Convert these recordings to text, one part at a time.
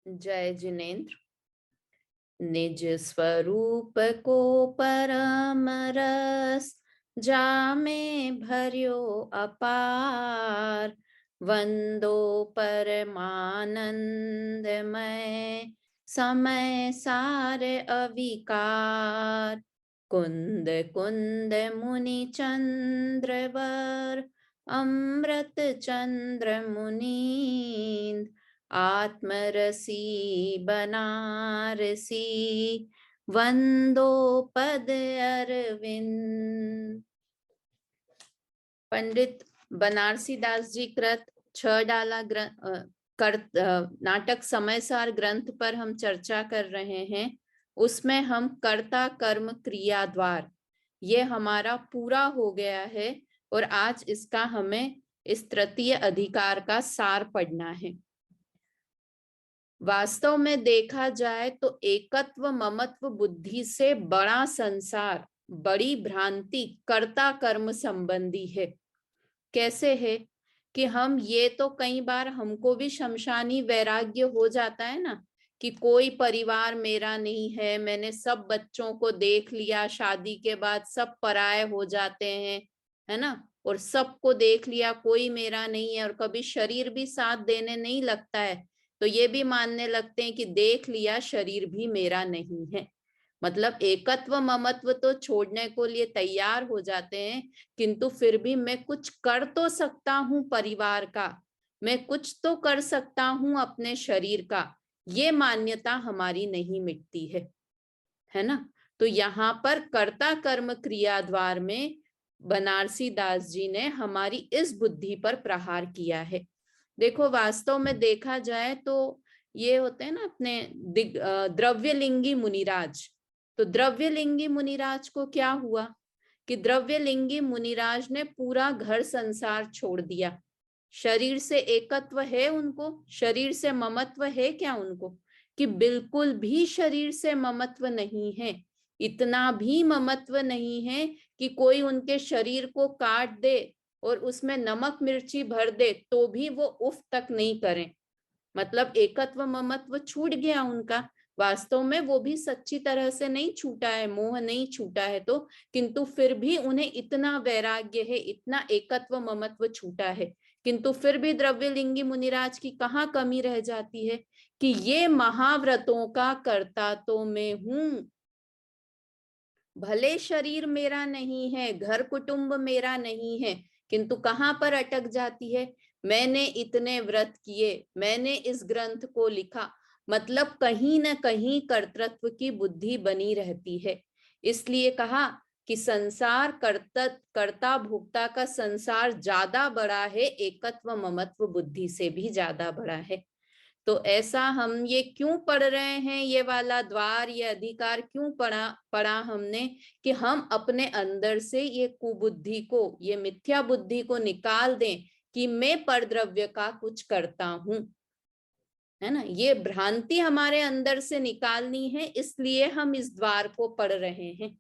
जय जिनेन्द्र। निज स्वरूप को परम रस जामे भर्यो अपार, वंदो परमानंदमय समय सार अविकार। कुंद कुंद मुनि चंद्रवर अमृत चंद्र मुनींद, आत्मरसी बनारसी वंदो पद अरविंद। पंडित बनारसी दास जी कृत 6 डाला नाटक समयसार ग्रंथ पर हम चर्चा कर रहे हैं। उसमें हम कर्ता कर्म क्रिया द्वार, ये हमारा पूरा हो गया है और आज इसका हमें इस तृतीय अधिकार का सार पढ़ना है। वास्तव में देखा जाए तो एकत्व ममत्व बुद्धि से बड़ा संसार, बड़ी भ्रांति कर्ता कर्म संबंधी है। कैसे है कि हम ये तो कई बार हमको भी शमशानी वैराग्य हो जाता है ना, कि कोई परिवार मेरा नहीं है, मैंने सब बच्चों को देख लिया, शादी के बाद सब पराये हो जाते हैं, है ना, और सबको देख लिया, कोई मेरा नहीं है, और कभी शरीर भी साथ देने नहीं लगता है तो ये भी मानने लगते हैं कि देख लिया शरीर भी मेरा नहीं है। मतलब एकत्व ममत्व तो छोड़ने को लिए तैयार हो जाते हैं, किंतु फिर भी मैं कुछ कर तो सकता हूं परिवार का, मैं कुछ तो कर सकता हूं अपने शरीर का, ये मान्यता हमारी नहीं मिटती है ना। तो यहाँ पर कर्ता कर्म क्रिया द्वार में बनारसी दास जी ने हमारी इस बुद्धि पर प्रहार किया है। देखो, वास्तव में देखा जाए तो ये होते हैं ना अपने द्रव्यलिंगी मुनिराज। तो द्रव्यलिंगी मुनिराज को क्या हुआ कि द्रव्यलिंगी मुनिराज ने पूरा घर संसार छोड़ दिया। शरीर से एकत्व है उनको, शरीर से ममत्व है क्या उनको, कि बिल्कुल भी शरीर से ममत्व नहीं है। इतना भी ममत्व नहीं है कि कोई उनके शरीर को काट दे और उसमें नमक मिर्ची भर दे तो भी वो उफ तक नहीं करें। मतलब एकत्व ममत्व छूट गया उनका। वास्तव में वो भी सच्ची तरह से नहीं छूटा है, मोह नहीं छूटा है तो, किंतु फिर भी उन्हें इतना वैराग्य है, इतना एकत्व ममत्व छूटा है, किंतु फिर भी द्रव्यलिंगी मुनिराज की कहाँ कमी रह जाती है कि ये महाव्रतों का कर्ता तो मैं हूं, भले शरीर मेरा नहीं है, घर कुटुंब मेरा नहीं है, किंतु कहाँ पर अटक जाती है, मैंने इतने व्रत किए, मैंने इस ग्रंथ को लिखा, मतलब कहीं ना कहीं कर्तृत्व की बुद्धि बनी रहती है। इसलिए कहा कि संसार कर्ता भोक्ता का संसार ज्यादा बड़ा है, एकत्व ममत्व बुद्धि से भी ज्यादा बड़ा है। तो ऐसा हम ये क्यों पढ़ रहे हैं, ये वाला द्वार, ये अधिकार क्यों पढ़ा हमने, कि हम अपने अंदर से ये कुबुद्धि को, ये मिथ्या बुद्धि को निकाल दें कि मैं परद्रव्य का कुछ करता हूं, है ना। ये भ्रांति हमारे अंदर से निकालनी है, इसलिए हम इस द्वार को पढ़ रहे हैं।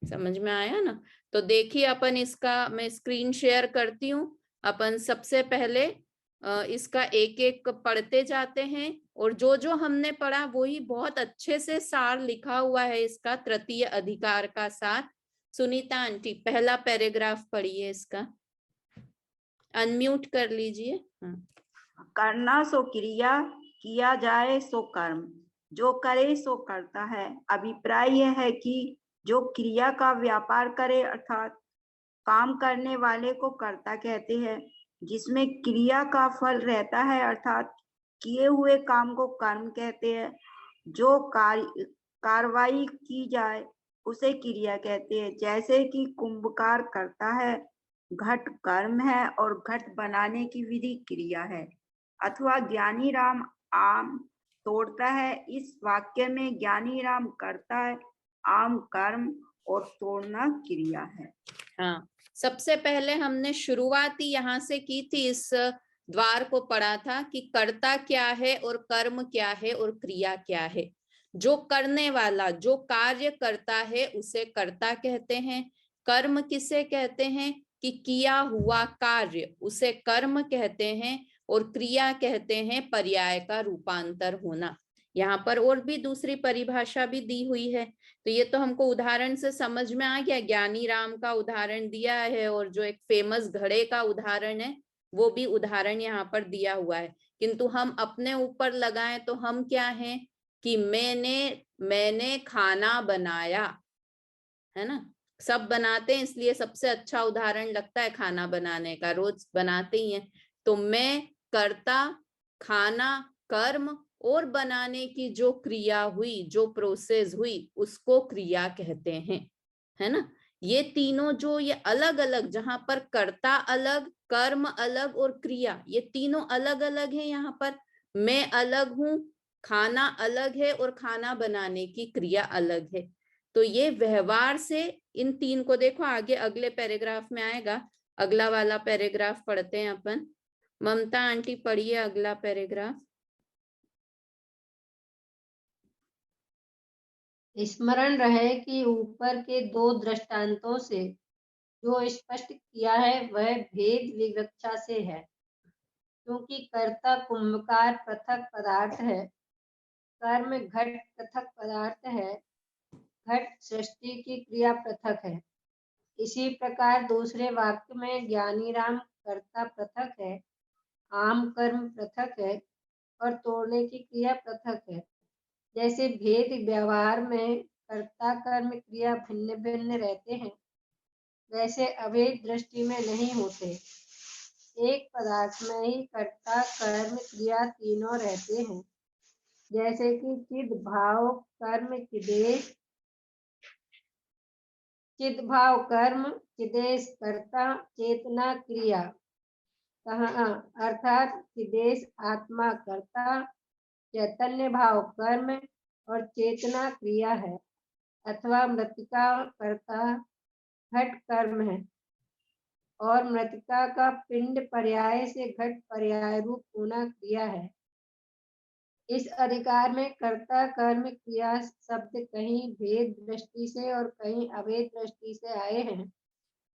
समझ में आया ना। तो देखिए अपन इसका मैं स्क्रीन शेयर करती हूँ। अपन सबसे पहले इसका एक एक पढ़ते जाते हैं, और जो जो हमने पढ़ा वही बहुत अच्छे से सार लिखा हुआ है इसका, तृतीय अधिकार का सार। सुनीता आंटी पहला पैराग्राफ पढ़िए इसका, अनम्यूट कर लीजिए। करना सो क्रिया, किया जाए सो कर्म, जो करे सो करता है। अभिप्राय यह है कि जो क्रिया का व्यापार करे अर्थात काम करने वाले को कर्ता कहते हैं। जिसमें क्रिया का फल रहता है अर्थात किए हुए काम को कर्म कहते हैं। जो कार्रवाई की जाए उसे क्रिया कहते हैं। जैसे कि कुंभकार करता है, घट कर्म है और घट बनाने की विधि क्रिया है। अथवा ज्ञानी राम आम तोड़ता है, इस वाक्य में ज्ञानी राम करता है, आम कर्म और तोड़ना क्रिया है। हाँ, सबसे पहले हमने शुरुआत ही यहाँ से की थी, इस द्वार को पढ़ा था कि कर्ता क्या है और कर्म क्या है और क्रिया क्या है। जो करने वाला, जो कार्य करता है उसे कर्ता कहते हैं। कर्म किसे कहते हैं कि किया हुआ कार्य, उसे कर्म कहते हैं। और क्रिया कहते हैं पर्याय का रूपांतर होना। यहाँ पर और भी दूसरी परिभाषा भी दी हुई है। तो ये तो हमको उदाहरण से समझ में आ गया, ज्ञानी राम का उदाहरण दिया है और जो एक फेमस घड़े का उदाहरण है वो भी उदाहरण यहाँ पर दिया हुआ है। किंतु हम अपने ऊपर लगाएं तो हम क्या हैं कि मैंने खाना बनाया, है ना। सब बनाते हैं इसलिए सबसे अच्छा उदाहरण लगता है खाना बनाने का, रोज बनाते ही हैं। तो मैं कर्ता, खाना कर्म और बनाने की जो क्रिया हुई, जो प्रोसेस हुई, उसको क्रिया कहते हैं, है ना। ये तीनों जो ये अलग अलग, जहां पर कर्ता अलग, कर्म अलग और क्रिया, ये तीनों अलग अलग है। यहाँ पर मैं अलग हूं, खाना अलग है और खाना बनाने की क्रिया अलग है। तो ये व्यवहार से इन तीन को देखो, आगे अगले पैराग्राफ में आएगा। अगला वाला पैराग्राफ पढ़ते हैं अपन। ममता आंटी पढ़िए अगला पैराग्राफ। स्मरण रहे कि ऊपर के दो दृष्टांतों से जो स्पष्ट किया है वह भेद विवक्षा से है, क्योंकि कर्ता कुंभकार पृथक पदार्थ है, कर्म घट पृथक पदार्थ है, घट सृष्टि की क्रिया पृथक है। इसी प्रकार दूसरे वाक्य में ज्ञानी राम कर्ता पृथक है, आम कर्म पृथक है और तोड़ने की क्रिया पृथक है। जैसे भेद व्यवहार में कर्ता कर्म क्रिया भिन्न भिन्न रहते हैं, वैसे अभेद दृष्टि में नहीं होते। एक पदार्थ में ही कर्ता कर्म क्रिया तीनों रहते हैं, जैसे कि चिद भाव कर्म चिदेश, चिद भाव कर्म चिदेश कर्ता चेतना क्रिया, अर्थात चिदेश आत्मा कर्ता, चैतन्य भाव कर्म और चेतना क्रिया है, अथवा मृतिका कर्ता घट कर्म है और मृतिका का पिंड पर्याय से घट पर्याय रूप होना क्रिया है। इस अधिकार में कर्ता कर्म क्रिया शब्द कहीं भेद दृष्टि से और कहीं अभेद दृष्टि से आए हैं,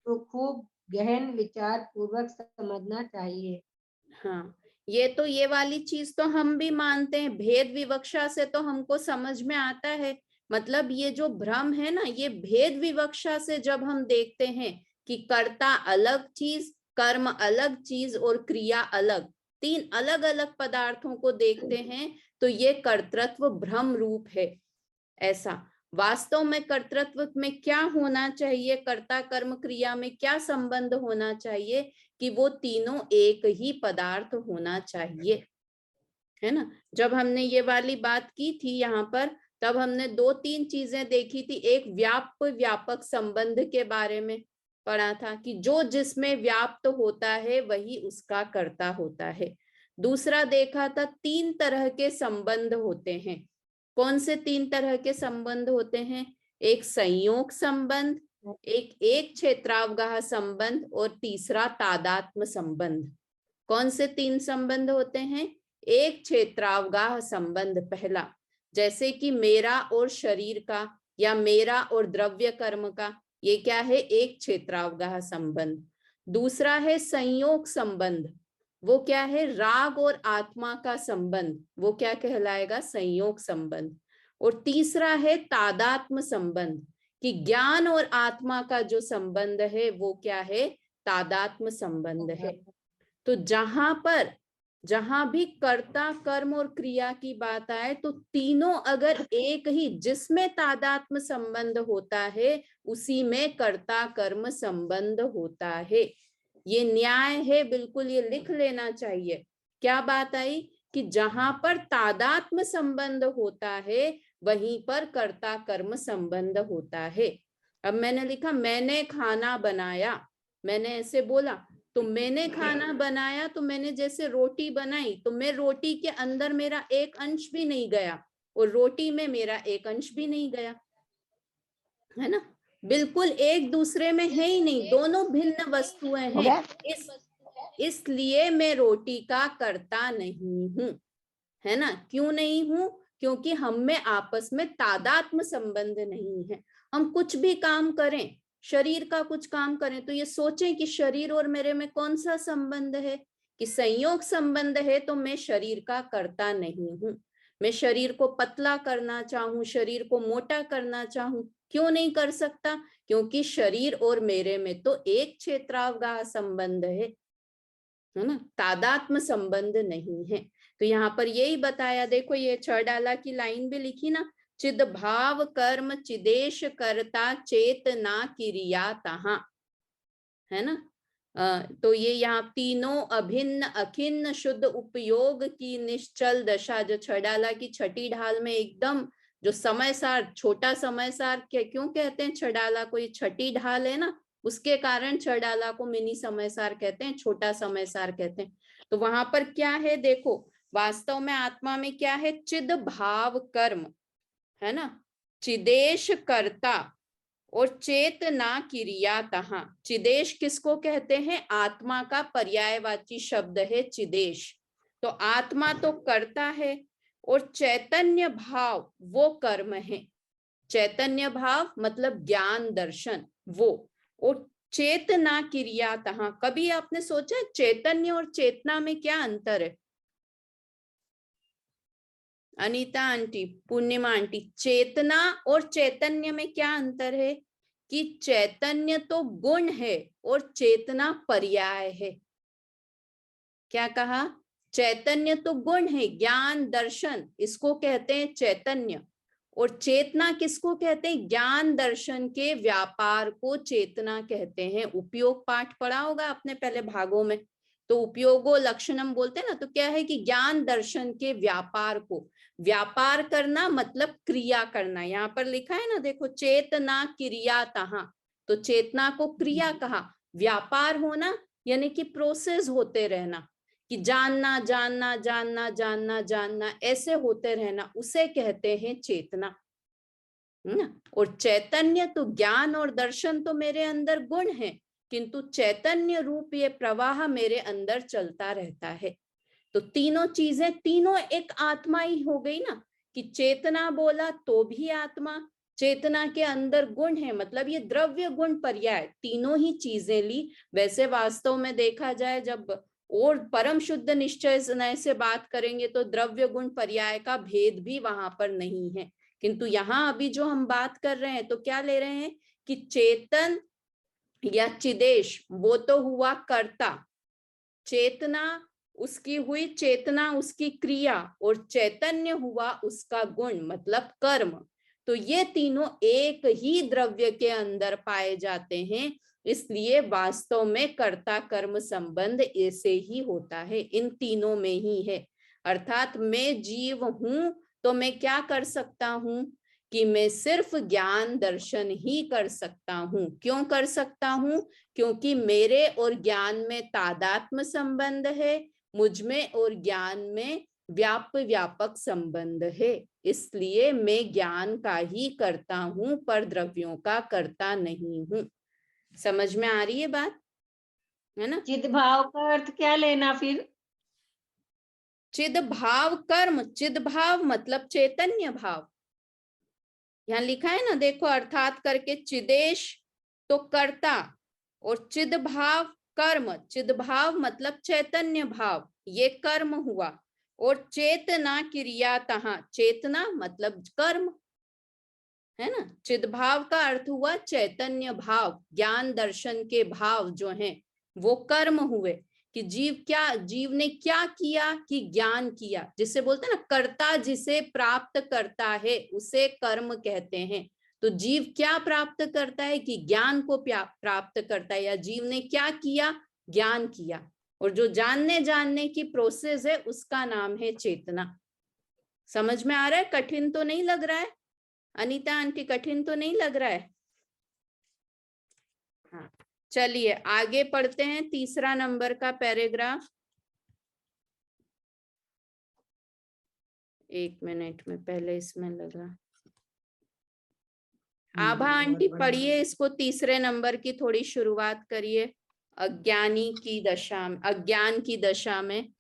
तो खूब गहन विचार पूर्वक समझना चाहिए। हाँ, ये वाली चीज तो हम भी मानते हैं, भेद विवक्षा से तो हमको समझ में आता है। मतलब ये जो भ्रम है ना, ये भेद विवक्षा से जब हम देखते हैं कि कर्ता अलग चीज, कर्म अलग चीज और क्रिया अलग, तीन अलग अलग पदार्थों को देखते हैं, तो ये कर्तृत्व भ्रम रूप है। ऐसा वास्तव में कर्तृत्व में क्या होना चाहिए, कर्ता कर्म क्रिया में क्या संबंध होना चाहिए कि वो तीनों एक ही पदार्थ होना चाहिए, है ना। जब हमने ये वाली बात की थी यहाँ पर, तब हमने दो तीन चीजें देखी थी। एक व्यापक संबंध के बारे में पढ़ा था कि जो जिसमें व्याप्त होता है वही उसका कर्ता होता है। दूसरा देखा था तीन तरह के संबंध होते हैं। कौन से तीन तरह के संबंध होते हैं? एक संयोग संबंध, एक क्षेत्रावगाह संबंध और तीसरा तादात्म्य संबंध। कौन से तीन संबंध होते हैं? एक क्षेत्रावगाह संबंध पहला, जैसे कि मेरा और शरीर का या मेरा और द्रव्य कर्म का, ये क्या है? एक क्षेत्रावगाह संबंध। दूसरा है संयोग संबंध, वो क्या है? राग और आत्मा का संबंध, वो क्या कहलाएगा? संयोग संबंध। और तीसरा है तादात्म्य संबंध, कि ज्ञान और आत्मा का जो संबंध है वो क्या है? तादात्म्य संबंध है। तो जहां भी कर्ता कर्म और क्रिया की बात आए तो तीनों अगर एक ही, जिसमें तादात्म्य संबंध होता है उसी में कर्ता कर्म संबंध होता है। ये न्याय है, बिल्कुल ये लिख लेना चाहिए। क्या बात आई कि जहां पर तादात्म्य संबंध होता है वहीं पर कर्ता कर्म संबंध होता है। अब मैंने लिखा मैंने खाना बनाया, मैंने ऐसे बोला, तो मैंने खाना बनाया, तो मैंने जैसे रोटी बनाई, तो मैं रोटी के अंदर मेरा एक अंश भी नहीं गया और रोटी में मेरा एक अंश भी नहीं गया, है ना। बिल्कुल एक दूसरे में है ही नहीं, दोनों भिन्न वस्तुएं हैं। इसलिए मैं रोटी का कर्ता नहीं हूं, है ना। क्यों नहीं हूं? क्योंकि हम में आपस में तादात्म्य संबंध नहीं है। हम कुछ भी काम करें, शरीर का कुछ काम करें, तो ये सोचें कि शरीर और मेरे में कौन सा संबंध है? कि संयोग संबंध है तो मैं शरीर का कर्ता नहीं हूं। मैं शरीर को पतला करना चाहूं, शरीर को मोटा करना चाहूं, क्यों नहीं कर सकता? क्योंकि शरीर और मेरे में तो एक क्षेत्रावगाह संबंध है ना, तादात्म्य संबंध नहीं है। तो यहाँ पर यही बताया, देखो ये 6 डाला की लाइन भी लिखी ना, चिद भाव कर्म चिदेश कर्ता चेतना क्रिया तहा, है ना। तो ये यहाँ तीनों अभिन्न अखिन्न शुद्ध उपयोग की निश्चल दशा, जो 6 डाला की छठी ढाल में एकदम जो समय सार, छोटा समय सार, क्यों कहते हैं 6 डाला को, ये छठी ढाल है ना, उसके कारण 6 डाला को मिनी समय सार कहते हैं, छोटा समय सार कहते हैं। तो वहां पर क्या है, देखो वास्तव में आत्मा में क्या है, चिद भाव कर्म, है ना, चिदेश कर्ता और चेतना क्रिया तहा। चिदेश किसको कहते हैं? आत्मा का पर्यायवाची शब्द है चिदेश। तो आत्मा तो कर्ता है और चैतन्य भाव वो कर्म है। चैतन्य भाव मतलब ज्ञान दर्शन वो, और चेतना क्रिया तहा। कभी आपने सोचा चैतन्य और चेतना में क्या अंतर है? अनीता आंटी, पूर्णिमा आंटी, चेतना और चैतन्य में क्या अंतर है? कि चैतन्य तो गुण है और चेतना पर्याय है। क्या कहा? चैतन्य तो गुण है, ज्ञान दर्शन, इसको कहते हैं चैतन्य। और चेतना किसको कहते हैं? ज्ञान दर्शन के व्यापार को चेतना कहते हैं। उपयोग पाठ पढ़ा होगा आपने पहले भागों में, तो उपयोगो लक्षणम बोलते हैं ना। तो क्या है कि ज्ञान दर्शन के व्यापार को, व्यापार करना मतलब क्रिया करना। यहाँ पर लिखा है ना, देखो चेतना क्रिया तहा, तो चेतना को क्रिया कहा। व्यापार होना यानी कि प्रोसेस होते रहना, कि जानना जानना जानना जानना जानना ऐसे होते रहना, उसे कहते हैं चेतना, है ना। और चैतन्य तो ज्ञान और दर्शन तो मेरे अंदर गुण है, किंतु चैतन्य रूप ये प्रवाह मेरे अंदर चलता रहता है। तो तीनों चीजें, तीनों एक आत्मा ही हो गई ना, कि चेतना बोला तो भी आत्मा, चेतना के अंदर गुण है मतलब ये द्रव्य गुण पर्याय, तीनों ही चीजें ली। वैसे वास्तव में देखा जाए, जब और परम शुद्ध निश्चय से बात करेंगे तो द्रव्य गुण पर्याय का भेद भी वहां पर नहीं है। किंतु यहाँ अभी जो हम बात कर रहे हैं तो क्या ले रहे हैं कि चेतन या चिदेश वो तो हुआ कर्ता, चेतना उसकी हुई, चेतना उसकी क्रिया, और चैतन्य हुआ उसका गुण मतलब कर्म। तो ये तीनों एक ही द्रव्य के अंदर पाए जाते हैं, इसलिए वास्तव में कर्ता कर्म संबंध ऐसे ही होता है, इन तीनों में ही है। अर्थात मैं जीव हूं तो मैं क्या कर सकता हूं कि मैं सिर्फ ज्ञान दर्शन ही कर सकता हूं। क्यों कर सकता हूं? क्योंकि मेरे और ज्ञान में तादात्म्य संबंध है, मुझ में और ज्ञान में व्यापक संबंध है, इसलिए मैं ज्ञान का ही करता हूं पर द्रव्यों का करता नहीं हूं। समझ में आ रही है बात, है ना। चिद भाव का अर्थ क्या लेना फिर? चिद भाव कर्म, चिद भाव मतलब चैतन्य भाव। यहाँ लिखा है ना, देखो अर्थात करके, चिदेश तो कर्ता और चिद भाव कर्म, चिद भाव मतलब चैतन्य भाव, ये कर्म हुआ। और चेतना क्रिया तहा, चेतना मतलब कर्म, है ना। चिद भाव का अर्थ हुआ चैतन्य भाव, ज्ञान दर्शन के भाव जो हैं वो कर्म हुए। कि जीव ने क्या किया कि ज्ञान किया, जिसे बोलते हैं ना कर्ता जिसे प्राप्त करता है उसे कर्म कहते हैं। तो जीव क्या प्राप्त करता है कि ज्ञान को प्राप्त करता है, या जीव ने क्या किया? ज्ञान किया। और जो जानने की प्रोसेस है उसका नाम है चेतना। समझ में आ रहा है? कठिन तो नहीं लग रहा है अनीता आंटी? कठिन तो नहीं लग रहा है? हाँ, चलिए आगे पढ़ते हैं। 3 नंबर का पैराग्राफ, 1 मिनट में, पहले इसमें लगा। आभा आंटी पढ़िए इसको, 3 नंबर की थोड़ी शुरुआत करिए। अज्ञानी की दशा, अज्ञान की दशा में।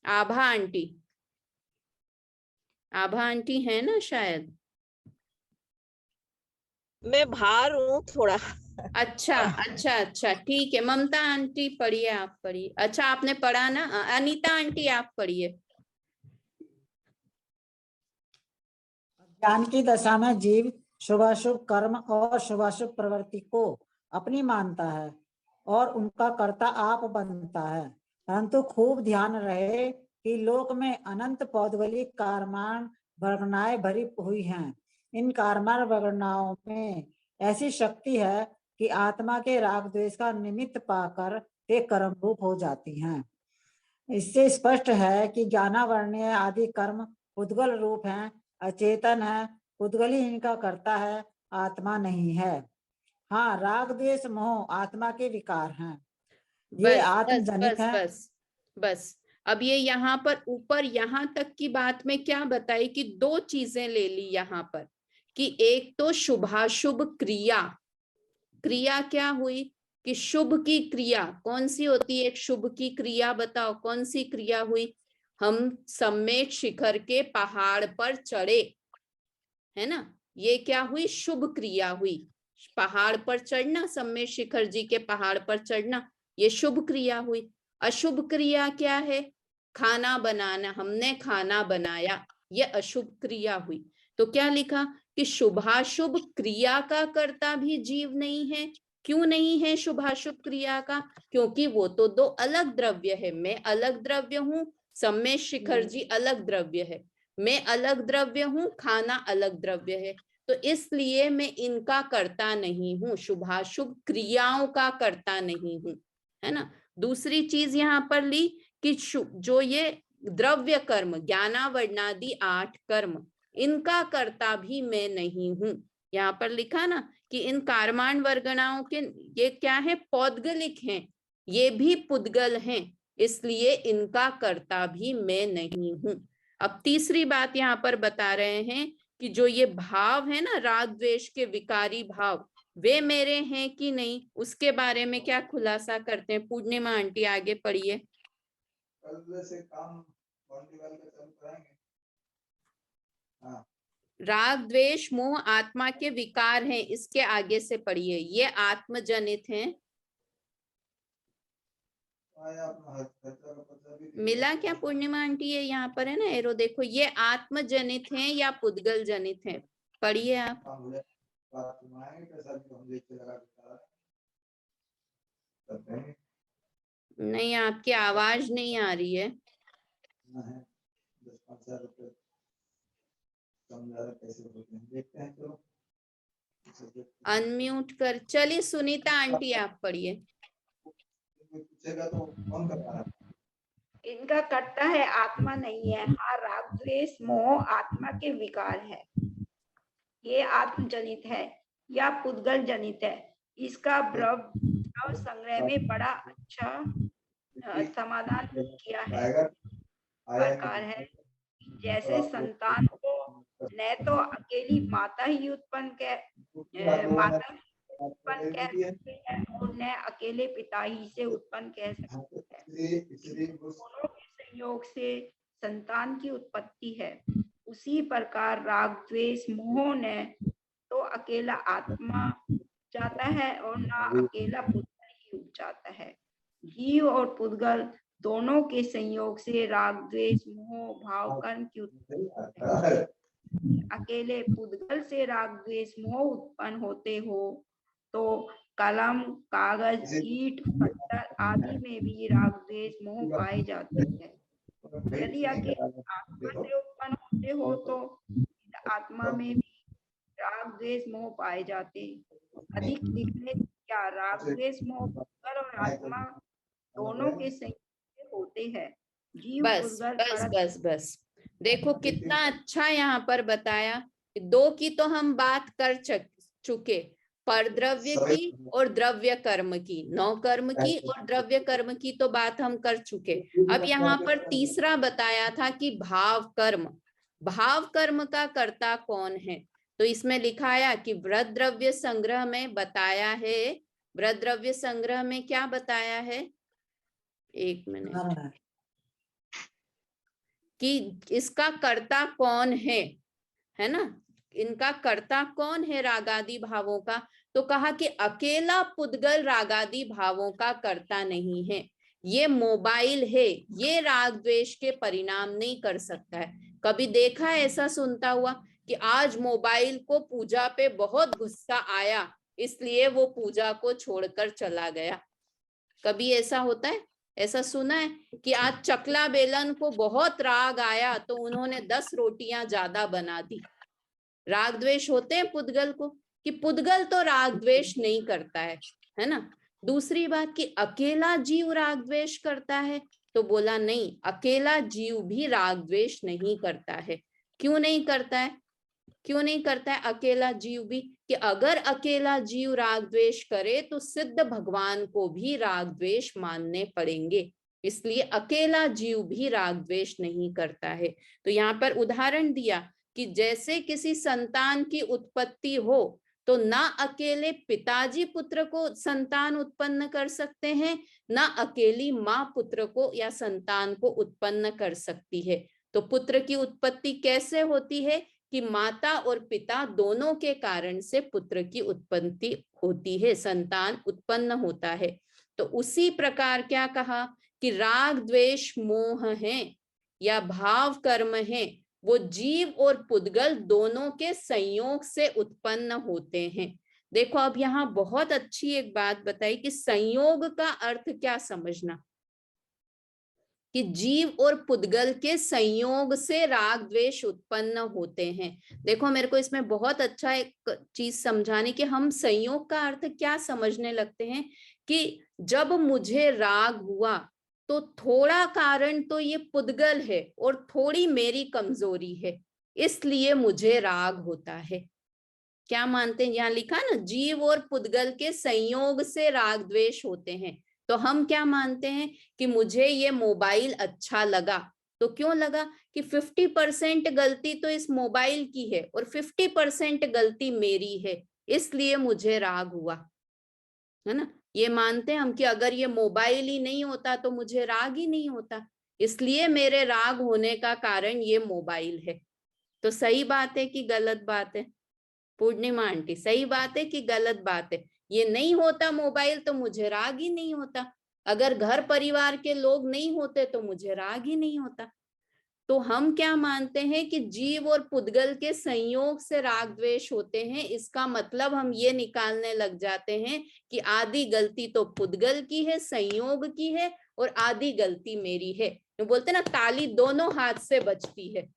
आभा आंटी, आभा आंटी है ना शायद? मैं बाहर हूँ थोड़ा। अच्छा अच्छा अच्छा, ठीक है। ममता आंटी पढ़िए, आप पढ़िए। अच्छा आपने पढ़ा ना, अनीता आंटी आप पढ़िए। ज्ञान की दशा में जीव शुभाशुभ कर्म और शुभाशुभ प्रवृत्ति को अपनी मानता है और उनका कर्ता आप बनता है। परंतु खूब ध्यान रहे कि लोक में अनंत पौधवली कारमान वर्गनाएं भरी हुई हैं। इन कारमान वर्गनाओं में ऐसी शक्ति है कि आत्मा के राग द्वेष का निमित्त पाकर वे कर्म रूप हो जाती हैं। इससे स्पष्ट है कि ज्ञानावरणीय आदि कर्म उद्गल रूप हैं, अचेतन है, उद्गल ही इनका करता है, आत्मा नहीं है। हाँ, राग द्वेष मोह आत्मा के विकार हैं, ये बस आत्म बस जनित बस है। बस बस। अब ये यहाँ पर ऊपर यहाँ तक की बात में क्या बताई कि दो चीजें ले ली यहाँ पर, कि एक तो शुभाशुभ क्रिया। क्रिया क्या हुई कि शुभ की क्रिया कौन सी होती है? एक शुभ की क्रिया बताओ कौन सी क्रिया हुई? हम सम्मेट शिखर के पहाड़ पर चढ़े, है ना? ये क्या हुई? शुभ क्रिया हुई। पहाड़ पर चढ़ना, सम्मेट शिखर जी के पहाड़ पर चढ़ना, ये शुभ क्रिया हुई। अशुभ क्रिया क्या है? खाना बनाना, हमने खाना बनाया, ये अशुभ क्रिया हुई। तो क्या लिखा कि शुभाशुभ क्रिया का कर्ता भी जीव नहीं है। क्यों नहीं है शुभाशुभ क्रिया का? क्योंकि वो तो दो अलग द्रव्य है। मैं अलग द्रव्य हूं, सम्मेट शिखर जी अलग द्रव्य है। मैं अलग द्रव्य हूं, खाना अलग द्रव्य है। तो इसलिए मैं इनका कर्ता नहीं हूं, शुभाशुभ क्रियाओं का कर्ता नहीं हूं, है ना? दूसरी चीज यहाँ पर ली कि जो ये द्रव्य कर्म, ज्ञानावर्णादि 8 कर्म, इनका कर्ता भी मैं नहीं हूं। यहाँ पर लिखा ना कि इन कारमान वर्गणाओं के ये क्या है? पौद्गलिक हैं, ये भी पुद्गल हैं, इसलिए इनका कर्ता भी मैं नहीं हूं। अब तीसरी बात यहाँ पर बता रहे हैं कि जो ये भाव है ना, राग द्वेष के विकारी भाव, वे मेरे हैं कि नहीं, उसके बारे में क्या खुलासा करते हैं? पूर्णिमा आंटी आगे पढ़िए। राग द्वेष मोह आत्मा के विकार हैं, इसके आगे से पढ़िए। ये आत्मजनित हैं। मिला क्या पूर्णिमा आंटी? ये यहाँ पर है ना एरो, देखो, ये आत्मजनित हैं या पुद्गल जनित हैं? पढ़िए आप। नहीं, आपकी आवाज नहीं आ रही है। अनम्यूट कर। चलिए सुनीता आंटी आप पढ़िए। इनका कर्ता है, आत्मा नहीं है। हाँ, राग द्वेष मोह आत्मा के विकार है, ये आत्मजनित है या पुद्गल जनित है। इसका भाव संग्रह में बड़ा अच्छा समाधान किया है। प्रकार है जैसे संतान को न तो अकेली माता ही उत्पन्न कह सकते हैं और न अकेले पिता ही से उत्पन्न कह सकते हैं। दोनों के संयोग से संतान की उत्पत्ति है। उसी प्रकार राग द्वेष मोह ने तो अकेला आत्मा जाता है और ना अकेला पुद्गल ही उपजाता है। जीव और पुद्गल दोनों के संयोग से राग द्वेष मोह भाव कर्म की उत्पत्ति है। अकेले पुद्गल से राग द्वेष मोह उत्पन्न होते हो तो कलम, कागज, ईंट, पत्थर आदि में भी राग द्वेष मोह पाए जाते हैं। यदि अकेले आत्मा से उत्पन्न होते हो तो आत्मा में भी राग द्वेष मोह पाए जाते हैं। अधिक लिखने क्या, राग द्वेष मोह पुद्गल और आत्मा दोनों के संयोग से होते हैं। जीव बस पुद्गल बस बस बस। देखो कितना अच्छा यहाँ पर बताया। दो की तो हम बात कर चुके, परद्रव्य की और द्रव्य कर्म की, नौ कर्म की और द्रव्य कर्म की तो बात हम कर चुके। अब यहाँ पर तीसरा बताया था कि भाव कर्म, भाव कर्म का कर्ता कौन है? तो इसमें लिखाया कि व्रत द्रव्य संग्रह में बताया है। व्रत द्रव्य संग्रह में क्या बताया है? एक मिनट, कि इसका कर्ता कौन है ना? इनका कर्ता कौन है रागादि भावों का? तो कहा कि अकेला पुद्गल रागादि भावों का कर्ता नहीं है, ये मोबाइल है, ये राग द्वेष के परिणाम नहीं कर सकता है। कभी देखा है ऐसा सुनता हुआ कि आज मोबाइल को पूजा पे बहुत गुस्सा आया इसलिए वो पूजा को छोड़कर चला गया? कभी ऐसा होता है? ऐसा सुना है कि आज चकला बेलन को बहुत राग आया तो उन्होंने 10 रोटियां ज्यादा बना दी? राग द्वेष होते हैं पुद्गल को, कि पुद्गल तो राग द्वेष नहीं करता है ना। दूसरी बात कि अकेला जीव राग द्वेष करता है, तो बोला नहीं, अकेला जीव भी राग द्वेष नहीं करता है। क्यों नहीं करता है? क्यों नहीं करता है अकेला जीव भी? कि अगर अकेला जीव राग द्वेष करे तो सिद्ध भगवान को भी राग द्वेष मानने पड़ेंगे, इसलिए अकेला जीव भी राग द्वेष नहीं करता है। तो यहाँ पर उदाहरण दिया कि जैसे किसी संतान की उत्पत्ति हो तो ना अकेले पिताजी पुत्र को संतान उत्पन्न कर सकते हैं, ना अकेली माँ पुत्र को या संतान को उत्पन्न कर सकती है। तो पुत्र की उत्पत्ति कैसे होती है? कि माता और पिता दोनों के कारण से पुत्र की उत्पत्ति होती है, संतान उत्पन्न होता है। तो उसी प्रकार क्या कहा कि राग द्वेष मोह है या भाव कर्म है, वो जीव और पुद्गल दोनों के संयोग से उत्पन्न होते हैं। देखो अब यहाँ बहुत अच्छी एक बात बताई कि संयोग का अर्थ क्या समझना, कि जीव और पुद्गल के संयोग से राग द्वेष उत्पन्न होते हैं। देखो मेरे को इसमें बहुत अच्छा एक चीज समझाने कि हम संयोग का अर्थ क्या समझने लगते हैं कि जब मुझे राग हुआ तो थोड़ा कारण तो ये पुद्गल है और थोड़ी मेरी कमजोरी है, इसलिए मुझे राग होता है। क्या मानते हैं? यहाँ लिखा ना, जीव और पुद्गल के संयोग से राग द्वेष होते हैं। तो हम क्या मानते हैं कि मुझे ये मोबाइल अच्छा लगा, तो क्यों लगा? कि 50% गलती तो इस मोबाइल की है और 50% गलती मेरी है, इसलिए मुझे राग हुआ, है ना। ये मानते हैं हम कि अगर ये मोबाइल ही नहीं होता तो मुझे राग ही नहीं होता, इसलिए मेरे राग होने का कारण ये मोबाइल है। तो सही बात है कि गलत बात है? पूर्णिमा आंटी, सही बात है कि गलत बात है? ये नहीं होता मोबाइल तो मुझे राग ही नहीं होता, अगर घर परिवार के लोग नहीं होते तो मुझे राग ही नहीं होता। तो हम क्या मानते हैं कि जीव और पुद्गल के संयोग से राग द्वेष होते हैं, इसका मतलब हम ये निकालने लग जाते हैं कि आधी गलती तो पुद्गल की है, संयोग की है, और आधी गलती मेरी है। तो बोलते ना, ताली दोनों हाथ से बजती है,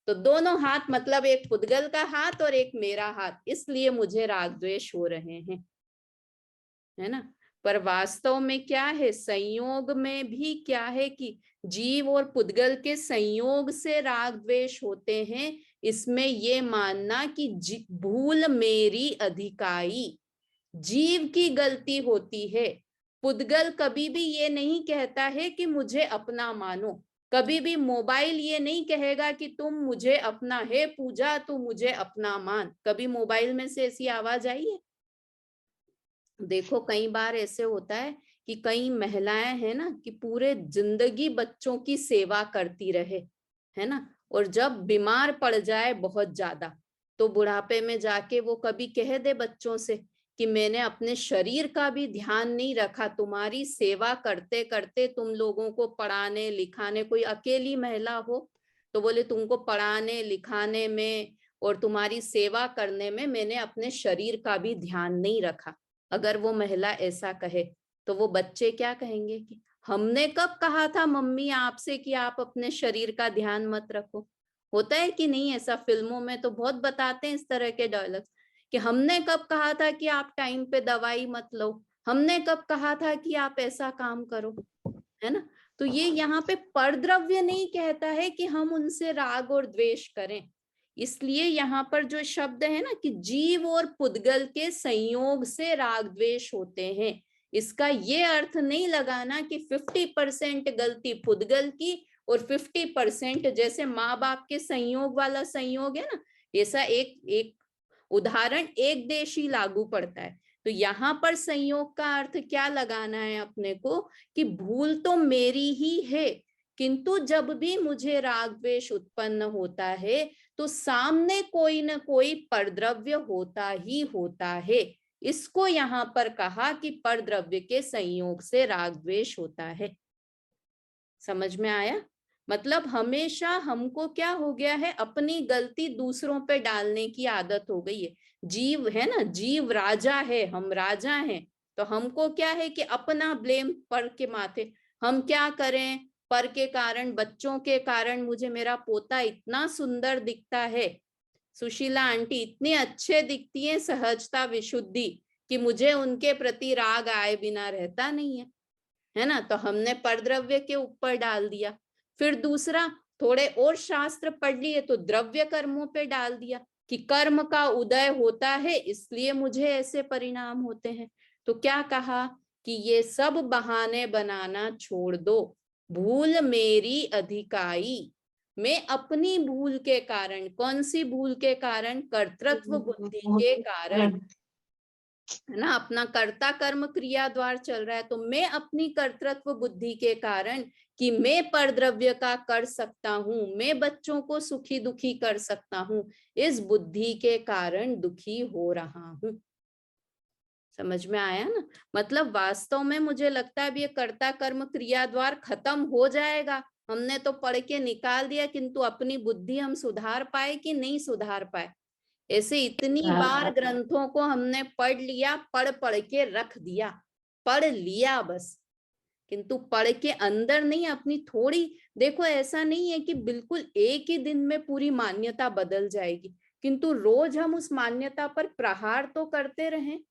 तो दोनों हाथ मतलब एक पुद्गल का हाथ और एक मेरा हाथ, इसलिए मुझे राग द्वेष हो रहे हैं, है ना। पर वास्तव में क्या है? संयोग में भी क्या है कि जीव और पुद्गल के संयोग से राग द्वेष होते हैं। इसमें ये मानना कि भूल मेरी अधिकाई, जीव की गलती होती है। पुद्गल कभी भी ये नहीं कहता है कि मुझे अपना मानो, कभी भी मोबाइल ये नहीं कहेगा कि तुम मुझे अपना है पूजा, तू मुझे अपना मान। कभी मोबाइल में से ऐसी आवाज आई है? देखो कई बार ऐसे होता है कि कई महिलाएं हैं ना कि पूरे जिंदगी बच्चों की सेवा करती रहे, है ना, और जब बीमार पड़ जाए बहुत ज्यादा, तो बुढ़ापे में जाके वो कभी कह दे बच्चों से कि मैंने अपने शरीर का भी ध्यान नहीं रखा, तुम्हारी सेवा करते करते, तुम लोगों को पढ़ाने लिखाने, कोई अकेली महिला हो तो बोले तुमको पढ़ाने लिखाने में और तुम्हारी सेवा करने में मैंने अपने शरीर का भी ध्यान नहीं रखा। अगर वो महिला ऐसा कहे तो वो बच्चे क्या कहेंगे कि हमने कब कहा था मम्मी आपसे कि आप अपने शरीर का ध्यान मत रखो? होता है कि नहीं? ऐसा फिल्मों में तो बहुत बताते हैं इस तरह के डायलॉग्स कि हमने कब कहा था कि आप टाइम पे दवाई मत लो, हमने कब कहा था कि आप ऐसा काम करो, है ना। तो ये यहाँ पे परद्रव्य नहीं कहता है कि हम उनसे राग और द्वेष करें, इसलिए यहाँ पर जो शब्द है ना कि जीव और पुद्गल के संयोग से राग द्वेष होते हैं, इसका ये अर्थ नहीं लगाना कि 50% गलती पुद्गल की और 50% जैसे माँ बाप के संयोग वाला संयोग है ना, ऐसा एक उदाहरण एक देश ही लागू पड़ता है। तो यहाँ पर संयोग का अर्थ क्या लगाना है अपने को कि भूल तो मेरी ही है, किंतु जब भी मुझे राग द्वेष उत्पन्न होता है तो सामने कोई ना कोई परद्रव्य होता ही होता है, इसको यहाँ पर कहा कि पर द्रव्य के संयोग से राग द्वेष होता है। समझ में आया? मतलब हमेशा हमको क्या हो गया है, अपनी गलती दूसरों पे डालने की आदत हो गई है। जीव है ना, जीव राजा है, हम राजा हैं, तो हमको क्या है कि अपना ब्लेम पर के माथे। हम क्या करें, पर के कारण, बच्चों के कारण मुझे मेरा पोता इतना सुंदर दिखता है, सुशीला आंटी इतनी अच्छे दिखती है, सहजता विशुद्धि, कि मुझे उनके प्रति राग आए बिना रहता नहीं है ना, तो हमने परद्रव्य के ऊपर डाल दिया। फिर दूसरा, थोड़े और शास्त्र पढ़ लिए तो द्रव्य कर्मों पे डाल दिया कि कर्म का उदय होता है इसलिए मुझे ऐसे परिणाम होते हैं। तो क्या कहा कि ये सब बहाने बनाना छोड़ दो, भूल मेरी अधिकाई। मैं अपनी भूल के कारण, कौन सी भूल के कारण, कर्तृत्व बुद्धि के कारण, है ना, अपना कर्ता कर्म क्रिया द्वार चल रहा है, तो मैं अपनी कर्तृत्व बुद्धि के कारण कि मैं परद्रव्य का कर सकता हूं, मैं बच्चों को सुखी दुखी कर सकता हूं, इस बुद्धि के कारण दुखी हो रहा हूं। समझ में आया ना? मतलब वास्तव में मुझे लगता है अब ये कर्ता कर्म क्रिया द्वार खत्म हो जाएगा, हमने तो पढ़ के निकाल दिया, किंतु अपनी बुद्धि हम सुधार पाए कि नहीं सुधार पाए? ऐसे इतनी बार ग्रंथों को हमने पढ़ लिया, पढ़ के रख दिया, पढ़ लिया बस, किंतु पढ़ के अंदर नहीं, अपनी थोड़ी, देखो ऐसा नहीं है कि बिल्कुल एक ही दिन में पूरी मान्यता बदल जाएगी, किंतु रोज हम उस मान्यता पर प्रहार तो करते रहें,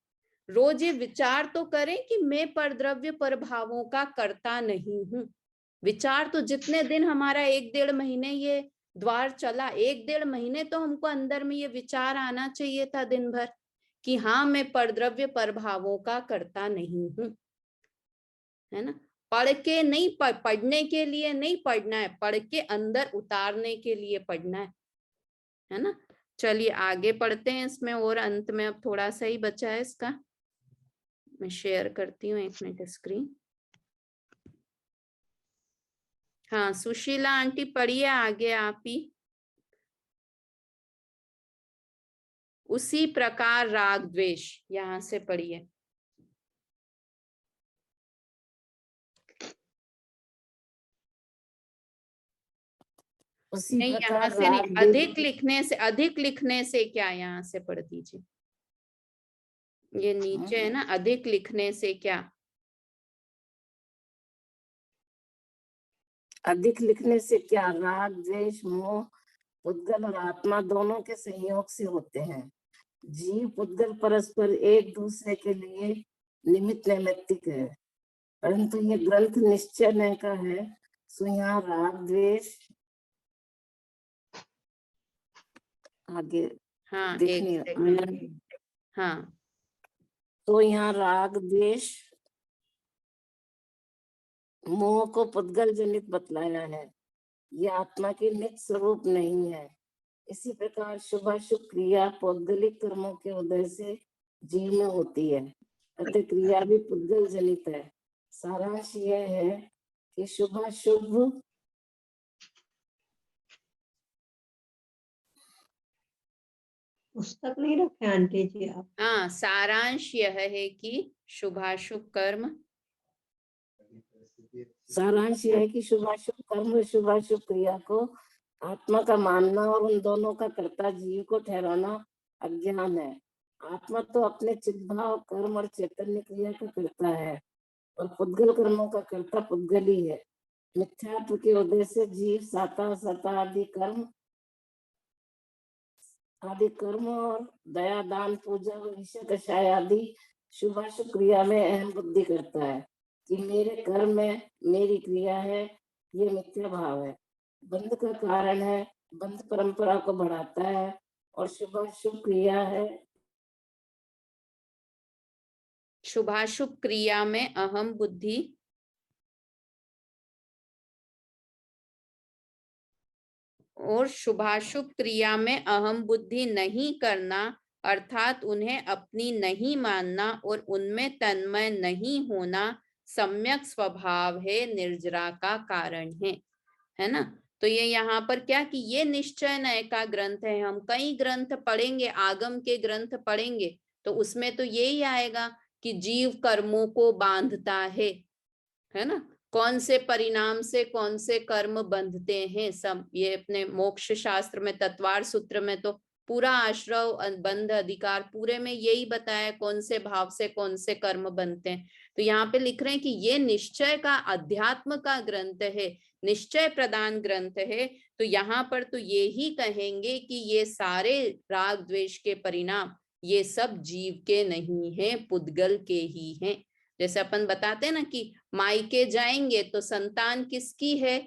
रोज ये विचार तो करें कि मैं परद्रव्य प्रभावों का कर्ता नहीं हूं। विचार तो जितने दिन हमारा 1-1.5 महीने ये द्वार चला, 1-1.5 महीने तो हमको अंदर में ये विचार आना चाहिए था दिन भर कि हाँ मैं परद्रव्य प्रभावों का कर्ता नहीं हूं, है ना। पढ़ के नहीं, पढ़ने के लिए नहीं पढ़ना है, पढ़ के अंदर उतारने के लिए पढ़ना है ना। चलिए आगे पढ़ते हैं इसमें, और अंत में अब थोड़ा सा ही बचा है इसका, मैं शेयर करती हूँ 1 मिनट स्क्रीन। हाँ सुशीला आंटी पढ़िए आगे आप ही। उसी प्रकार राग द्वेष, यहां से पढ़िए। उसी नहीं यहाँ प्रकार से नहीं, राग अधिक लिखने से, अधिक लिखने से क्या, यहाँ से पढ़ दीजिए, ये नीचे है ना, अधिक लिखने से क्या, अधिक लिखने से क्या, राग द्वेष मोह पुद्गल और आत्मा दोनों के संयोग से होते हैं। जीव पुद्गल परस्पर एक दूसरे के लिए निमित्त नैमित्तिक है, परंतु ये ग्रंथ निश्चय न का है, सो यहाँ राग द्वेष आगे हाँ देखने एक सेकंड, हाँ तो यहाँ राग द्वेष मोह को पुद्गल जनित बतलाया है, ये आत्मा के निज स्वरूप नहीं है। इसी प्रकार शुभाशुभ क्रिया पौद्गलिक कर्मों के उदय से जीव में होती है, अतः क्रिया भी पुद्गल जनित है। सारांश यह है कि शुभाशुभ पुस्तक नहीं रखे आंटी जी आप? हाँ, सारांश यह है कि शुभाशुभ कर्म, सारांश यह है कि शुभाशुभ कर्म और शुभाशुभ क्रिया को आत्मा का मानना और उन दोनों का कर्ता जीव को ठहराना अज्ञान है। आत्मा तो अपने चिद्भाव कर्म और चैतन्य क्रिया का कर्ता है और पुद्गल कर्मों का कर्ता पुद्गल ही है। मिथ्यात्व के उदय से जीव साता सता आदि कर्म और दया दान पूजा और ईश्वर कषाय आदि शुभाशुभ क्रिया में अहम बुद्धि करता है कि मेरे कर्म है, मेरी क्रिया है, ये मिथ्या भाव है, बंध का कारण है, बंध परंपरा को बढ़ाता है, और शुभाशुभ क्रिया है, शुभाशुभ क्रिया में अहम बुद्धि, और शुभाशुभ क्रिया में अहम बुद्धि नहीं करना अर्थात उन्हें अपनी नहीं मानना और उनमें तन्मय नहीं होना सम्यक स्वभाव है, निर्जरा का कारण है ना। तो ये यहाँ पर क्या कि ये निश्चय नय का ग्रंथ है, हम कई ग्रंथ पढ़ेंगे, आगम के ग्रंथ पढ़ेंगे तो उसमें तो यही आएगा कि जीव कर्मों को बांधता है ना, कौन से परिणाम से कौन से कर्म बंधते हैं सब, ये अपने मोक्ष शास्त्र में तत्वार सूत्र में तो पूरा आश्रव बंध अधिकार पूरे में यही बताया कौन से भाव से कौन से कर्म बनते हैं। तो यहाँ पे लिख रहे हैं कि ये निश्चय का अध्यात्म का ग्रंथ है, निश्चय प्रदान ग्रंथ है। तो यहाँ पर तो ये ही कहेंगे कि ये सारे राग द्वेष के परिणाम ये सब जीव के नहीं हैं, पुद्गल के ही हैं। जैसे अपन बताते हैं ना कि मायके जाएंगे तो संतान किसकी है,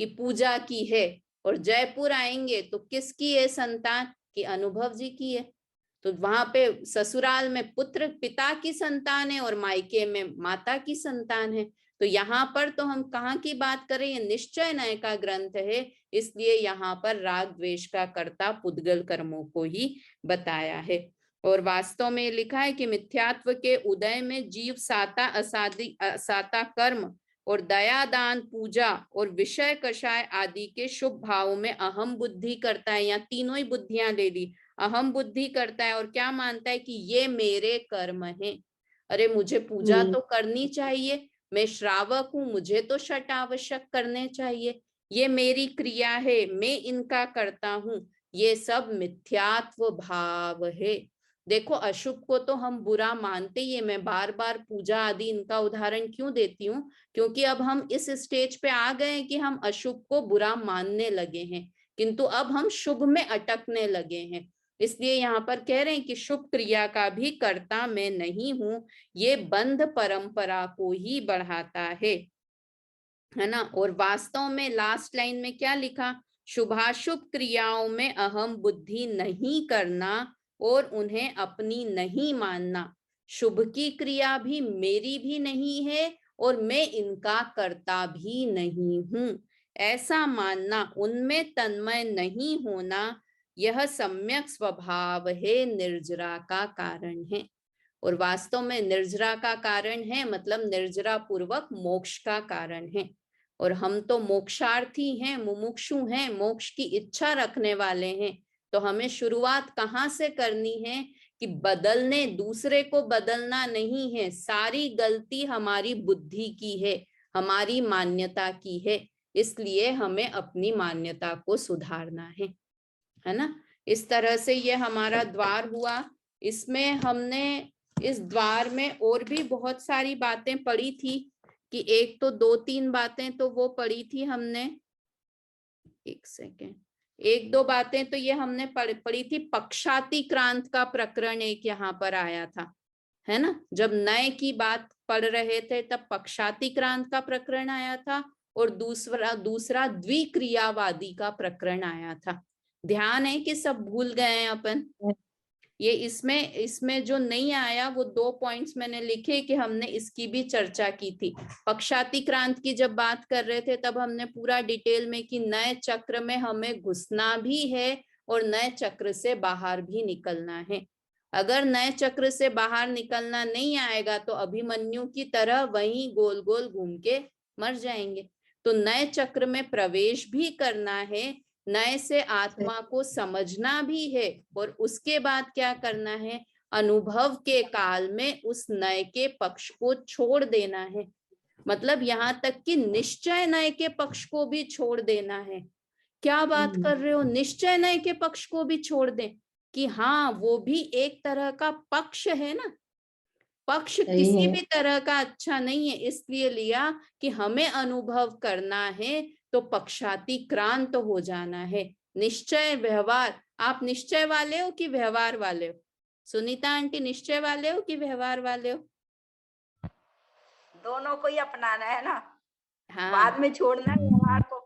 कि पूजा की है, और जयपुर आएंगे तो किसकी है संतान, कि अनुभव जी की है। तो वहां पे ससुराल में पुत्र पिता की संतान है और मायके में माता की संतान है। तो यहाँ पर तो हम कहाँ की बात करें, ये निश्चय नय का ग्रंथ है, इसलिए यहाँ पर राग द्वेष का कर्ता पुद्गल कर्मों को ही बताया है। और वास्तव में लिखा है कि मिथ्यात्व के उदय में जीव साता असाता कर्म और दया दान पूजा और विषय कषाय आदि के शुभ भाव में अहम बुद्धि करता है, या तीनों ही बुद्धियां ले ली, अहम बुद्धि करता है और क्या मानता है कि ये मेरे कर्म हैं। अरे मुझे पूजा तो करनी चाहिए, मैं श्रावक हूं, मुझे तो छठ आवश्यक करने चाहिए, ये मेरी क्रिया है, मैं इनका करता हूं, ये सब मिथ्यात्व भाव है। देखो अशुभ को तो हम बुरा मानते ही है, मैं बार बार पूजा आदि इनका उदाहरण क्यों देती हूँ, क्योंकि अब हम इस स्टेज पे आ गए हैं कि हम अशुभ को बुरा मानने लगे हैं, किंतु अब हम शुभ में अटकने लगे हैं। इसलिए यहाँ पर कह रहे हैं कि शुभ क्रिया का भी कर्ता मैं नहीं हूँ, ये बंध परंपरा को ही बढ़ाता है ना। और वास्तव में लास्ट लाइन में क्या लिखा, शुभाशुभ क्रियाओं में अहम बुद्धि नहीं करना और उन्हें अपनी नहीं मानना, शुभ की क्रिया भी मेरी भी नहीं है और मैं इनका करता भी नहीं हूं, ऐसा मानना, उनमें तन्मय नहीं होना, यह सम्यक स्वभाव है, निर्जरा का कारण है। और वास्तव में निर्जरा का कारण है मतलब निर्जरा पूर्वक मोक्ष का कारण है। और हम तो मोक्षार्थी हैं, मुमुक्षु हैं, मोक्ष की इच्छा रखने वाले हैं। तो हमें शुरुआत कहाँ से करनी है कि बदलने, दूसरे को बदलना नहीं है, सारी गलती हमारी बुद्धि की है, हमारी मान्यता की है, इसलिए हमें अपनी मान्यता को सुधारना है ना। इस तरह से ये हमारा द्वार हुआ। इसमें हमने इस द्वार में और भी बहुत सारी बातें पढ़ी थी, कि एक तो 2-3 बातें तो वो पढ़ी थी हमने, एक सेकेंड, 1-2 बातें तो ये हमने पढ़ी थी। पक्षातिक्रांत का प्रकरण एक यहाँ पर आया था, है ना, जब नए की बात पढ़ रहे थे तब पक्षातिक्रांत का प्रकरण आया था, और दूसरा द्विक्रियावादी का प्रकरण आया था। ध्यान है कि सब भूल गए हैं अपन। ये इसमें जो नहीं आया वो 2 पॉइंट्स मैंने लिखे कि हमने इसकी भी चर्चा की थी। पक्षातिक्रांत की जब बात कर रहे थे तब हमने पूरा डिटेल में कि नए चक्र में हमें घुसना भी है और नए चक्र से बाहर भी निकलना है। अगर नए चक्र से बाहर निकलना नहीं आएगा तो अभिमन्यु की तरह वहीं गोल गोल घूम के मर जाएंगे। तो नए चक्र में प्रवेश भी करना है, नए से आत्मा को समझना भी है, और उसके बाद क्या करना है, अनुभव के काल में उस नए के पक्ष को छोड़ देना है। मतलब यहाँ तक कि निश्चय नए के पक्ष को भी छोड़ देना है। क्या बात कर रहे हो, निश्चय नए के पक्ष को भी छोड़ दें, कि हाँ वो भी एक तरह का पक्ष है ना, पक्ष किसी भी तरह का अच्छा नहीं है, इसलिए लिया कि हमें अनुभव करना है तो पक्षातिक्रांत हो जाना है। निश्चय व्यवहार, आप निश्चय वाले हो कि व्यवहार वाले हो? सुनीता आंटी निश्चय वाले हो कि व्यवहार वाले हो? दोनों को ही अपनाना है ना। हाँ, बाद में छोड़ना है व्यवहार को।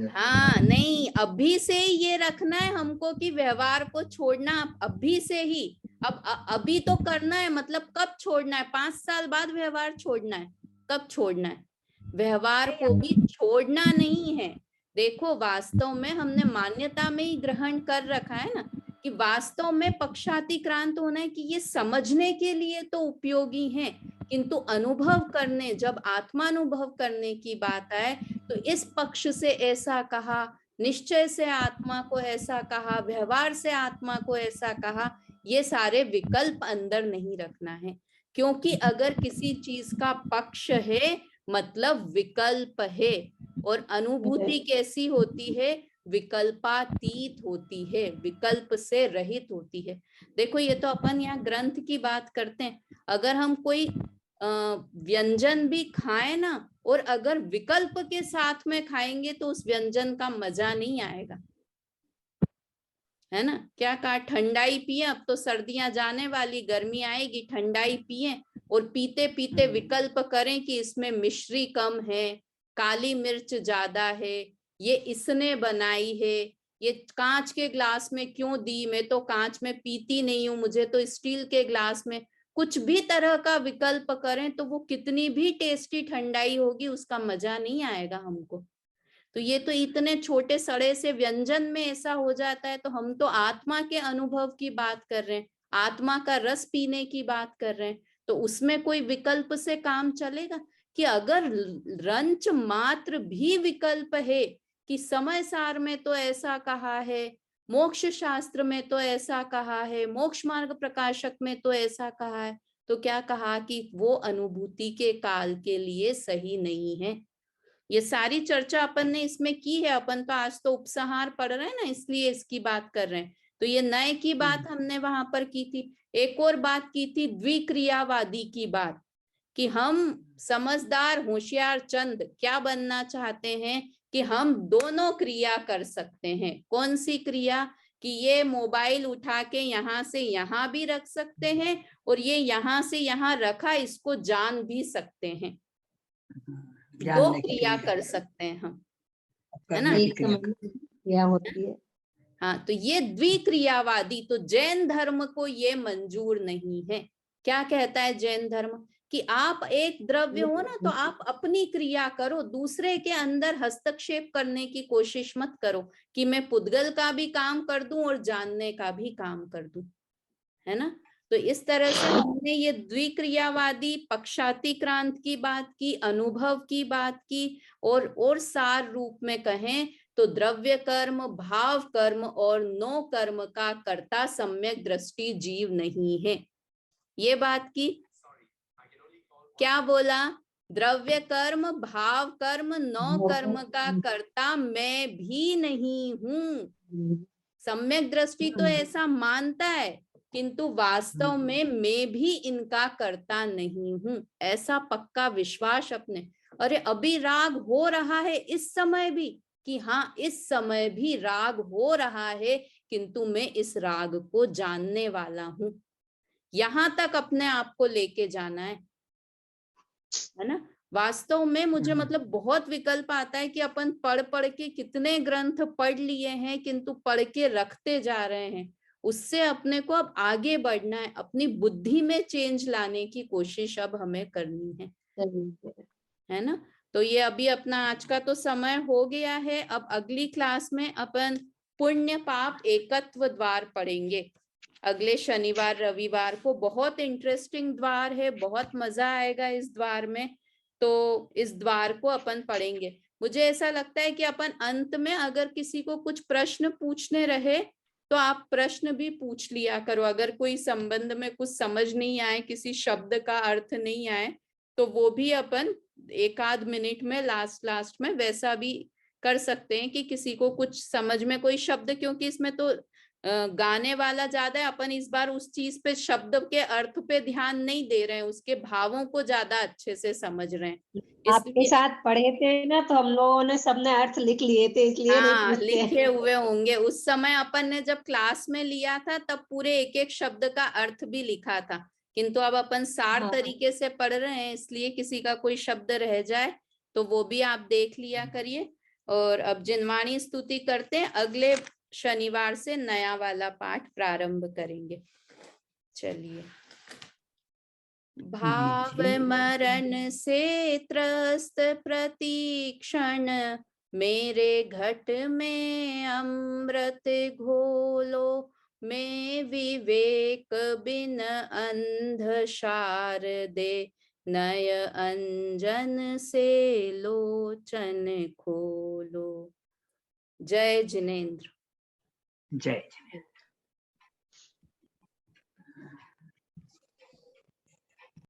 हाँ नहीं, अभी से ही ये रखना है हमको कि व्यवहार को छोड़ना अभी से ही। अब अभी तो करना है, मतलब कब छोड़ना है? 5 साल बाद व्यवहार छोड़ना है, कब छोड़ना है? व्यवहार को भी छोड़ना नहीं है। देखो वास्तव में हमने मान्यता में ही ग्रहण कर रखा है ना कि वास्तव में पक्षातिक्रांत होना है, कि ये समझने के लिए तो उपयोगी है, किंतु अनुभव करने, जब आत्मानुभव करने की बात आए तो इस पक्ष से ऐसा कहा, निश्चय से आत्मा को ऐसा कहा, व्यवहार से आत्मा को ऐसा कहा, ये सारे विकल्प अंदर नहीं रखना है, क्योंकि अगर किसी चीज का पक्ष है मतलब विकल्प है, और अनुभूति कैसी होती है, विकल्पातीत होती है, विकल्प से रहित होती है। देखो ये तो अपन यहाँ ग्रंथ की बात करते हैं, अगर हम कोई व्यंजन भी खाएं ना, और अगर विकल्प के साथ में खाएंगे तो उस व्यंजन का मजा नहीं आएगा, है ना। क्या कहा, ठंडाई पिए, अब तो सर्दियां जाने वाली, गर्मी आएगी, ठंडाई पिए, और पीते पीते विकल्प करें कि इसमें मिश्री कम है, काली मिर्च ज्यादा है, ये इसने बनाई है, ये कांच के ग्लास में क्यों दी, मैं तो कांच में पीती नहीं हूं, मुझे तो स्टील के ग्लास में, कुछ भी तरह का विकल्प करें तो वो कितनी भी टेस्टी ठंडाई होगी, उसका मजा नहीं आएगा हमको। तो ये तो इतने छोटे सड़े से व्यंजन में ऐसा हो जाता है, तो हम तो आत्मा के अनुभव की बात कर रहे हैं, आत्मा का रस पीने की बात कर रहे हैं, तो उसमें कोई विकल्प से काम चलेगा? कि अगर रंच मात्र भी विकल्प है कि समय सार में तो ऐसा कहा है, मोक्ष शास्त्र में तो ऐसा कहा है, मोक्ष मार्ग प्रकाशक में तो ऐसा कहा है, तो क्या कहा कि वो अनुभूति के काल के लिए सही नहीं है। ये सारी चर्चा अपन ने इसमें की है, अपन तो आज तो उपसंहार पढ़ रहे हैं ना, इसलिए इसकी बात कर रहे हैं। तो ये नए की बात हमने वहां पर की थी। एक और बात की थी द्विक्रियावादी की बात, कि हम समझदार होशियार चंद क्या बनना चाहते हैं कि हम दोनों क्रिया कर सकते हैं। कौन सी क्रिया? कि ये मोबाइल उठा के यहाँ से यहाँ भी रख सकते हैं, और ये यहाँ से यहाँ रखा इसको जान भी सकते हैं, दो क्रिया कर सकते हैं हम, है ना। एक समय में क्रिया होती है। हाँ, तो ये द्विक्रियावादी, तो जैन धर्म को ये मंजूर नहीं है। क्या कहता है जैन धर्म? कि आप एक द्रव्य हो ना, तो आप अपनी क्रिया करो, दूसरे के अंदर हस्तक्षेप करने की कोशिश मत करो कि मैं पुद्गल का भी काम कर दूं और जानने का भी काम कर दूं, है ना। तो इस तरह से हमने ये द्विक्रियावादी पक्षातिक्रांत की बात की, अनुभव की बात की, और सार रूप में कहें तो द्रव्य कर्म, भाव कर्म और नो कर्म का कर्ता सम्यक दृष्टि जीव नहीं है, ये बात की। क्या बोला? द्रव्य कर्म, भाव कर्म, नो कर्म का कर्ता मैं भी नहीं हूं। सम्यक दृष्टि तो ऐसा मानता है, किंतु वास्तव में मैं भी इनका कर्ता नहीं हूं, ऐसा पक्का विश्वास अपने। अरे अभी राग हो रहा है इस समय भी, कि हाँ इस समय भी राग हो रहा है, किंतु मैं इस राग को जानने वाला हूं, यहां तक अपने आप को लेके जाना है ना। वास्तव में मुझे मतलब बहुत विकल्प आता है कि अपन पढ़ पढ़ के कितने ग्रंथ पढ़ लिए हैं, किंतु पढ़ के रखते जा रहे हैं, उससे अपने को अब आगे बढ़ना है, अपनी बुद्धि में चेंज लाने की कोशिश अब हमें करनी है ना। तो ये अभी अपना आज का तो समय हो गया है। अब अगली क्लास में अपन पुण्य पाप एकत्व द्वार पढ़ेंगे, अगले शनिवार रविवार को। बहुत इंटरेस्टिंग द्वार है, बहुत मजा आएगा इस द्वार में, तो इस द्वार को अपन पढ़ेंगे। मुझे ऐसा लगता है कि अपन अंत में अगर किसी को कुछ प्रश्न पूछने रहे तो आप प्रश्न भी पूछ लिया करो, अगर कोई संबंध में कुछ समझ नहीं आए, किसी शब्द का अर्थ नहीं आए, तो वो भी अपन एक आध मिनट में लास्ट में वैसा भी कर सकते हैं कि किसी को कुछ समझ में कोई शब्द, क्योंकि इसमें तो गाने वाला ज्यादा है, अपन इस बार उस चीज पे शब्द के अर्थ पे ध्यान नहीं दे रहे हैं, उसके भावों को ज्यादा अच्छे से समझ रहे हैं। आपके साथ पढ़े थे ना, तो हम लोगों ने सबने अर्थ लिख लिए थे, इसलिए नहीं पूछते। लिखे हुए होंगे। उस समय अपन ने जब क्लास में लिया था तब पूरे एक एक शब्द का अर्थ भी लिखा था, किंतु अब अपन सार तरीके से पढ़ रहे हैं, इसलिए किसी का कोई शब्द रह जाए तो वो भी आप देख लिया करिए। और अब जिनवाणी स्तुति करते हैं, अगले शनिवार से नया वाला पाठ प्रारंभ करेंगे। चलिए। भाव मरण से त्रस्त प्रतीक्षण, मेरे घट में अमृत घोलो, मैं विवेक बिन अंध शारदे, नय अंजन से लोचन खोलो। जय जिनेंद्र। जय जिनेंद्र।